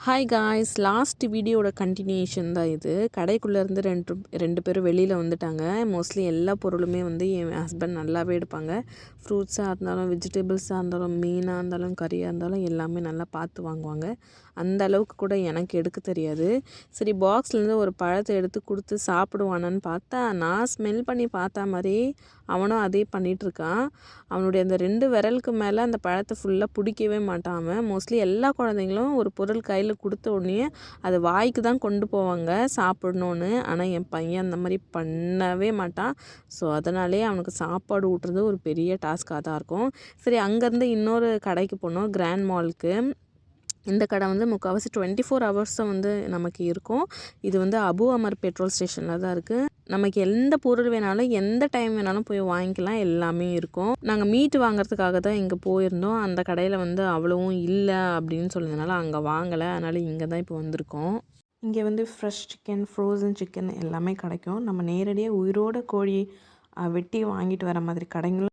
Hi guys, last வீடியோட continuation தான் இது. கடைக்குள்ளேருந்து ரெண்டு பேரும் வெளியில் வந்துட்டாங்க. மோஸ்ட்லி எல்லா பொருளுமே வந்து என் ஹஸ்பண்ட் நல்லாவே எடுப்பாங்க. ஃப்ரூட்ஸாக இருந்தாலும், வெஜிடபிள்ஸாக இருந்தாலும், மீனாக இருந்தாலும், கறியாக இருந்தாலும் எல்லாமே நல்லா பார்த்து வாங்குவாங்க. அந்த அளவுக்கு கூட எனக்கு எடுக்க தெரியாது. சரி, பாக்ஸ்லேருந்து ஒரு பழத்தை எடுத்து கொடுத்து சாப்பிடுவானான்னு பார்த்தா, நான் ஸ்மெல் பண்ணி பார்த்தா மாதிரி அவனும் அதே பண்ணிகிட்ருக்கான். அவனுடைய அந்த 2 விரலுக்கு மேலே அந்த பழத்தை ஃபுல்லாக பிடிக்கவே மாட்டான் அவன். மோஸ்ட்லி எல்லா குழந்தைங்களும் ஒரு பொருள் கையில் கொடுத்த உடனே அது வாய்க்கு தான் கொண்டு போவாங்க சாப்பிடணுன்னு. ஆனால் என் பையன் அந்த மாதிரி பண்ணவே மாட்டான். ஸோ அதனாலே அவனுக்கு சாப்பாடு ஊட்டுறது ஒரு பெரிய டாஸ்க்காக தான் இருக்கும். சரி, அங்கேருந்து இன்னொரு கடைக்கு போனோம், கிராண்ட் மாலுக்கு. இந்த கடை வந்து முக்கால்வாசி 24 ஹவர்ஸும் வந்து நமக்கு இருக்கும். இது வந்து அபு அமர் பெட்ரோல் ஸ்டேஷனில் தான் இருக்குது. நமக்கு எந்த பொருள் வேணாலும் எந்த டைம் வேணாலும் போய் வாங்கிக்கலாம், எல்லாமே இருக்கும். நாங்கள் மீட் வாங்குறதுக்காக தான் இங்கே போயிருந்தோம். அந்த கடையில் வந்து அவ்வளவும் இல்லை அப்படின்னு சொன்னதுனால அங்கே வாங்கலை. அதனால் இங்கே தான் இப்போ வந்திருக்கோம். இங்கே வந்து ஃப்ரெஷ் சிக்கன், ஃப்ரோசன் சிக்கன் எல்லாமே கிடைக்கும். நம்ம நேரடியாக உயிரோட கோழி வெட்டி வாங்கிட்டு வர மாதிரி கடைங்களும்